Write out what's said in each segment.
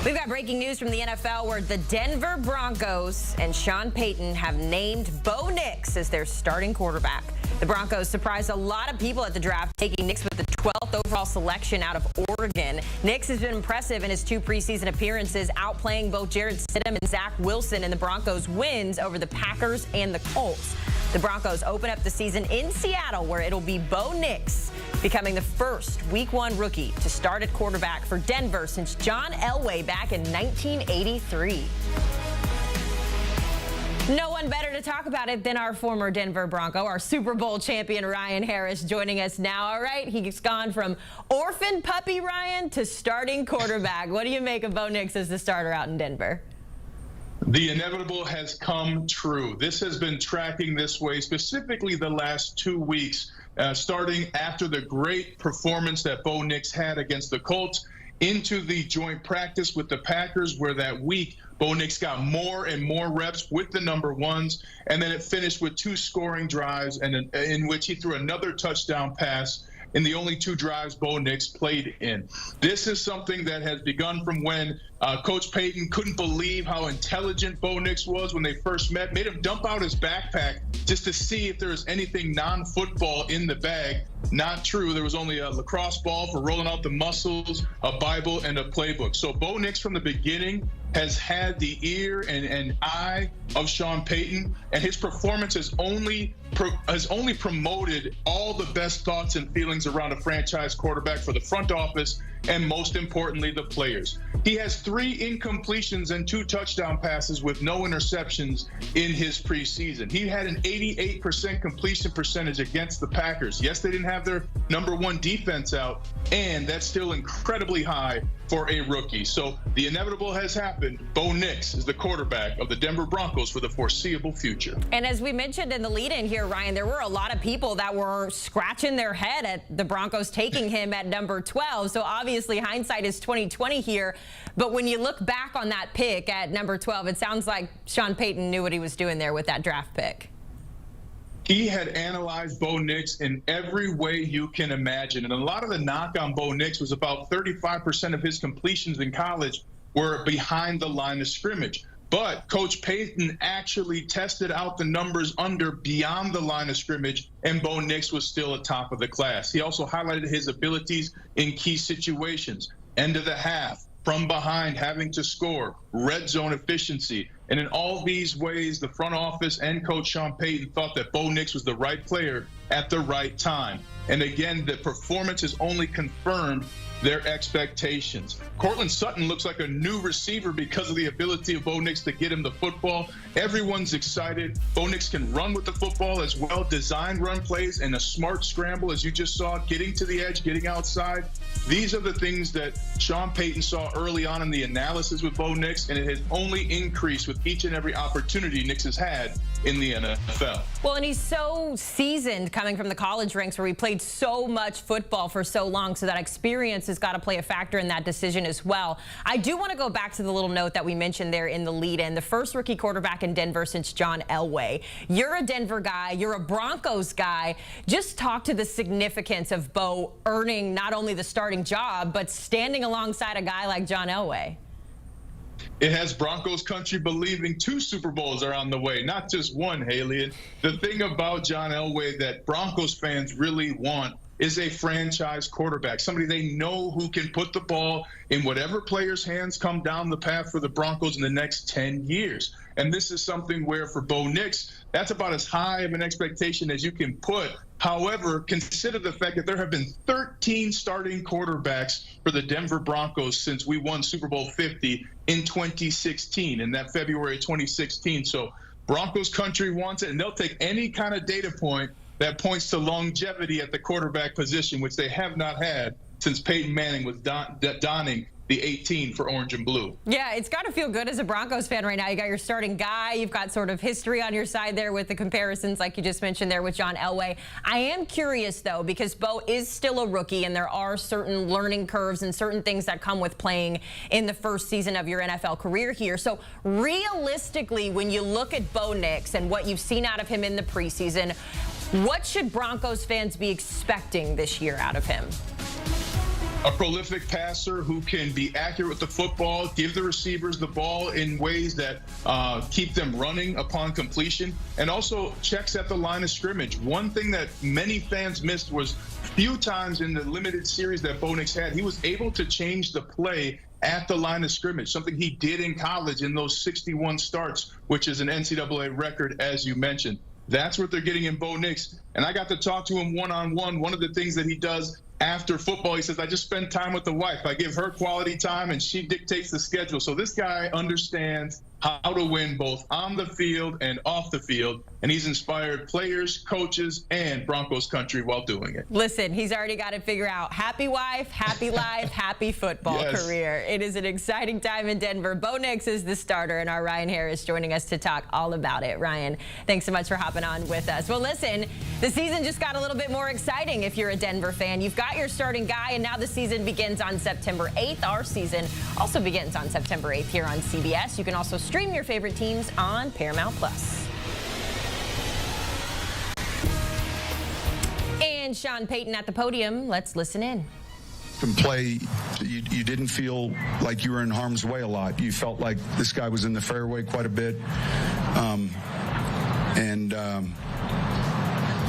We've got breaking news from the NFL where the Denver Broncos and Sean Payton have named Bo Nix as their starting quarterback. The Broncos surprised a lot of people at the draft, taking Nix with the 12th overall selection out of Oregon. Nix has been impressive in his 2 preseason appearances, outplaying both Jarrett Stidham and Zach Wilson in the Broncos' wins over the Packers and the Colts. The Broncos open up the season in Seattle, where it'll be Bo Nix becoming the first Week 1 rookie to start at quarterback for Denver since John Elway back in 1983. No one better to talk about it than our former Denver Bronco, our Super Bowl champion Ryan Harris, joining us now. All right, he's gone from orphan puppy Ryan to starting quarterback. What do you make of Bo Nix as the starter out in Denver? The inevitable has come true. This has been tracking this way, specifically the last 2 weeks, starting after the great performance that Bo Nix had against the Colts, into the joint practice with the Packers, where that week Bo Nix got more and more reps with the number ones, and then it finished with 2 scoring drives, and in which he threw another touchdown pass in the only 2 drives Bo Nix played in. This is something that has begun from when Coach Payton couldn't believe how intelligent Bo Nix was when they first met, made him dump out his backpack just to see if there was anything non-football in the bag. Not true. There was only a lacrosse ball for rolling out the muscles, a Bible, and a playbook. So Bo Nix from the beginning has had the ear and eye of Sean Payton, and his performance has only promoted all the best thoughts and feelings around a franchise quarterback for the front office and, most importantly, the players. He has 3 incompletions and 2 touchdown passes with no interceptions in his preseason. He had an 88% completion percentage against the Packers. Yes, they didn't have their number 1 defense out, and that's still incredibly high for a rookie. So the inevitable has happened. Bo Nix is the quarterback of the Denver Broncos for the foreseeable future. And as we mentioned in the lead-in here, Ryan, there were a lot of people that were scratching their head at the Broncos taking him at number 12. So obviously hindsight is 20/20 here. But when you look back on that pick at number 12, it sounds like Sean Payton knew what he was doing there with that draft pick. He had analyzed Bo Nix in every way you can imagine. And a lot of the knock on Bo Nix was about 35% of his completions in college were behind the line of scrimmage. But Coach Payton actually tested out the numbers beyond the line of scrimmage, and Bo Nix was still atop of the class. He also highlighted his abilities in key situations, end of the half, from behind, having to score, red zone efficiency. And in all these ways, the front office and Coach Sean Payton thought that Bo Nix was the right player at the right time. And again, the performance has only confirmed their expectations. Cortland Sutton looks like a new receiver because of the ability of Bo Nix to get him the football. Everyone's excited. Bo Nix can run with the football as well, design run plays, and a smart scramble, as you just saw, getting to the edge, getting outside. These are the things that Sean Payton saw early on in the analysis with Bo Nix, and it has only increased with each and every opportunity Nix has had in the NFL. Well, and he's so seasoned coming from the college ranks where he played so much football for so long, so that experience has got to play a factor in that decision as well. I do want to go back to the little note that we mentioned there in the lead-in, the first rookie quarterback in Denver since John Elway. You're a Denver guy. You're a Broncos guy. Just talk to the significance of Bo earning not only the starting job, but standing alongside a guy like John Elway. It has Broncos country believing 2 Super Bowls are on the way, not just one, Haley. And the thing about John Elway that Broncos fans really want is a franchise quarterback, somebody they know who can put the ball in whatever player's hands come down the path for the Broncos in the next 10 years. And this is something where for Bo Nix, that's about as high of an expectation as you can put. However, consider the fact that there have been 13 starting quarterbacks for the Denver Broncos since we won Super Bowl 50 in 2016, in that February 2016. So Broncos country wants it, and they'll take any kind of data point that points to longevity at the quarterback position, which they have not had since Peyton Manning was donning the 18 for orange and blue. Yeah, it's got to feel good as a Broncos fan right now. You got your starting guy. You've got sort of history on your side there with the comparisons like you just mentioned there with John Elway. I am curious, though, because Bo is still a rookie, and there are certain learning curves and certain things that come with playing in the first season of your NFL career here. So realistically, when you look at Bo Nix and what you've seen out of him in the preseason, what should Broncos fans be expecting this year out of him? a prolific passer who can be accurate with the football, give the receivers the ball in ways that keep them running upon completion, and also checks at the line of scrimmage. One thing that many fans missed was few times in the limited series that Bo Nix had, he was able to change the play at the line of scrimmage, something he did in college in those 61 starts, which is an NCAA record, as you mentioned. That's what they're getting in Bo Nix. And I got to talk to him one-on-one. One of the things that he does after football, he says, I just spend time with the wife. I give her quality time, and she dictates the schedule. So this guy understands how to win both on the field and off the field, and he's inspired players, coaches, and Broncos country while doing it. Listen, he's already got it figured out. Happy wife, happy life, happy football career. It is an exciting time in Denver. Bo Nix is the starter, and our Ryan Harris joining us to talk all about it. Ryan, thanks so much for hopping on with us. Well, listen, the season just got a little bit more exciting if you're a Denver fan. You've got your starting guy, and now the season begins on September 8th. Our season also begins on September 8th here on CBS. You can also stream your favorite teams on Paramount+. And Sean Payton at the podium. Let's listen in. And play, you didn't feel like you were in harm's way a lot. You felt like this guy was in the fairway quite a bit.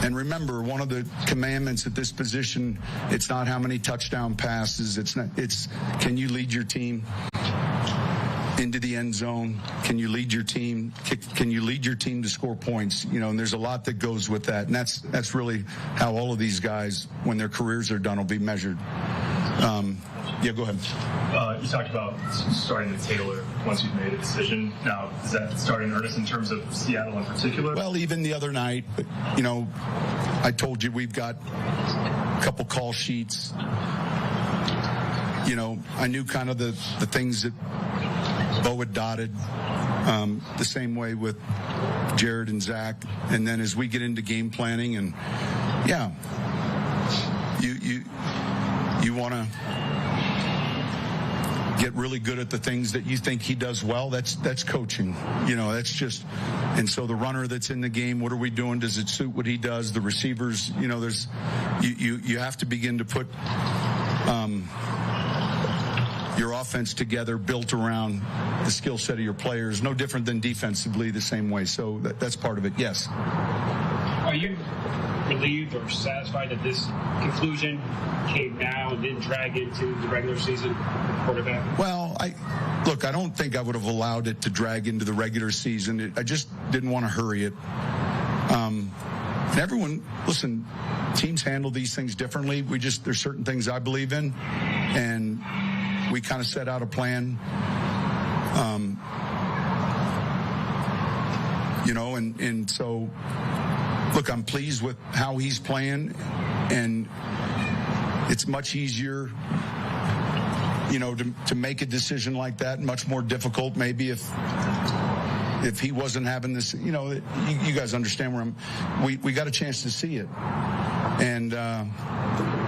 And remember, one of the commandments at this position, it's not how many touchdown passes, it's can you lead your team into the end zone? Can you lead your team? Can you lead your team to score points? You know, and there's a lot that goes with that. And that's really how all of these guys, when their careers are done, will be measured. Yeah, go ahead. You talked about starting to tailor once you've made a decision. Now, does that start in earnest in terms of Seattle in particular? Well, even the other night, you know, I told you we've got a couple call sheets. You know, I knew kind of the things that Bo had dotted, the same way with Jared and Zach. And then as we get into game planning, and yeah, you want to get really good at the things that you think he does well. That's coaching. You know, that's just, and so the runner that's in the game, what are we doing? Does it suit what he does? The receivers, you know, there's, you have to begin to put your offense together, built around the skill set of your players, no different than defensively the same way. So that's part of it, yes. Are you relieved or satisfied that this conclusion came now and didn't drag into the regular season quarterback? Well, I don't think I would have allowed it to drag into the regular season. I just didn't want to hurry it. And everyone, listen, teams handle these things differently. There's certain things I believe in, and we kind of set out a plan. You know, and so, look, I'm pleased with how he's playing, and it's much easier, you know, to make a decision like that. Much more difficult, maybe, if he wasn't having this. You know, you guys understand where we got a chance to see it, and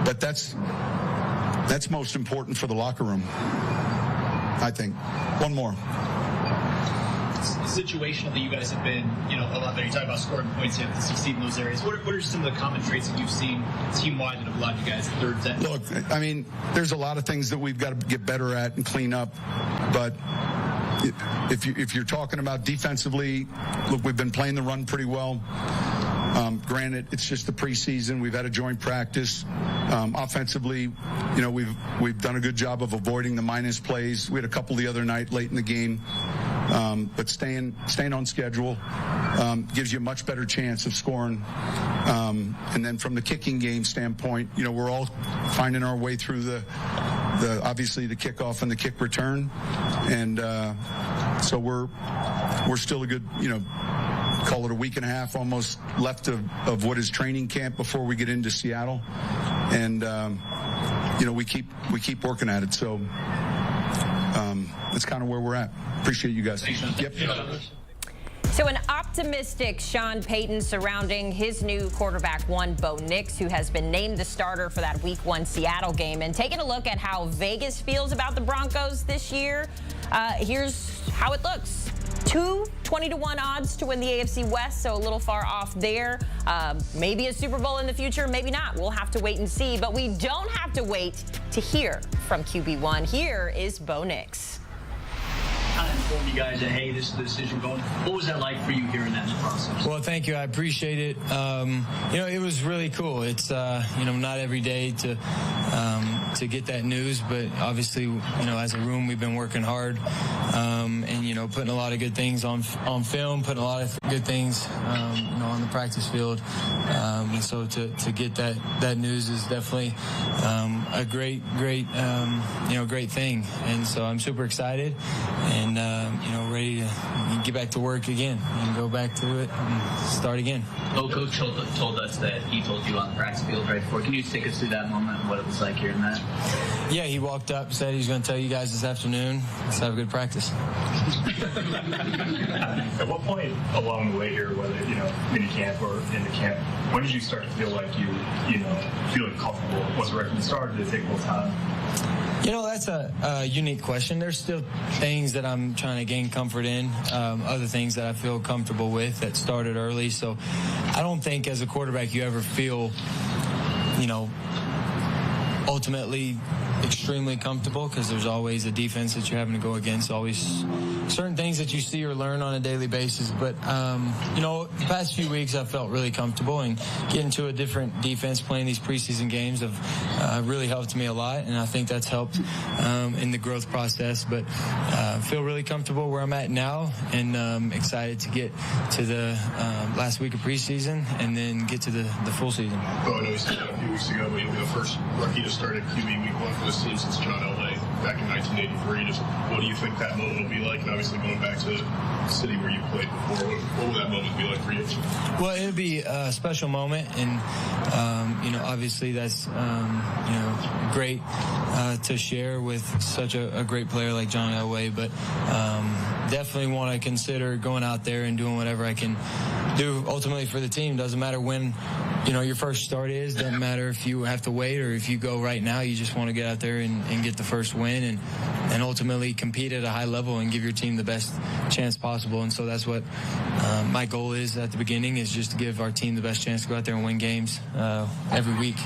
but that's most important for the locker room, I think. One more. Situationally, you guys have been, you know, a lot better. You talk about scoring points, you have to succeed in those areas. What are some of the common traits that you've seen team-wide that have allowed you guys third down? Look, I mean, there's a lot of things that we've got to get better at and clean up, but if you're talking about defensively, look, we've been playing the run pretty well. Granted, it's just the preseason. We've had a joint practice. Offensively, you know, we've done a good job of avoiding the minus plays. We had a couple the other night late in the game. But staying on schedule gives you a much better chance of scoring. And then from the kicking game standpoint, you know, we're all finding our way through the obviously the kickoff and the kick return, and so we're still a good, you know, call it a week and a half almost left of what is training camp before we get into Seattle, and you know, we keep working at it. So that's kind of where we're at. Appreciate you guys. Yep. So an optimistic Sean Payton surrounding his new quarterback one, Bo Nix, who has been named the starter for that Week 1 Seattle game. And taking a look at how Vegas feels about the Broncos this year, here's how it looks. 20-1 odds to win the AFC West, so a little far off there. Maybe a Super Bowl in the future, maybe not. We'll have to wait and see, but we don't have to wait to hear from QB1. Here is Bo Nix. Kind of informed you guys that, hey, this is the decision going. What was that like for you hearing that in the process? Well, thank you. I appreciate it. It was really cool. It's, not every day to get that news, but obviously, as a room, we've been working hard and, putting a lot of good things on film, putting a lot of good things, on the practice field. And so to get that news is definitely a great thing. And so I'm super excited and, ready to get back to work again and go back to it and start again. Well, Coach told us that he told you on the practice field right before. Can you take us through that moment and what it was like hearing that? Yeah, he walked up, said he's going to tell you guys this afternoon. Let's have a good practice. At what point along the way here, whether, mini camp or in the camp, when did you start to feel like feeling comfortable? Was it right from the start, or did it take a little time? That's a unique question. There's still things that I'm trying to gain comfort in, other things that I feel comfortable with that started early. So I don't think as a quarterback you ever feel, ultimately extremely comfortable, because there's always a defense that you're having to go against, always certain things that you see or learn on a daily basis. But, the past few weeks I've felt really comfortable, and getting to a different defense, playing these preseason games have really helped me a lot, and I think that's helped in the growth process. But I feel really comfortable where I'm at now, and excited to get to the last week of preseason and then get to the full season. Oh, I know you said that a few weeks ago, but you'll be the first rookie to start at QB week 1 for this team since John Elway back in 1983. Just what do you think that moment will be like? And obviously going back to the city where you played before, what will that moment be like for you? Well, it'll be a special moment, and obviously that's great to share with such a great player like John Elway. But definitely want to consider going out there and doing whatever I can do ultimately for the team. Doesn't matter when your first start is. Doesn't matter if you have to wait or if you go right now. You just want to get out there and get the first win and ultimately compete at a high level and give your team the best chance possible. And so that's what my goal is at the beginning, is just to give our team the best chance to go out there and win games every week.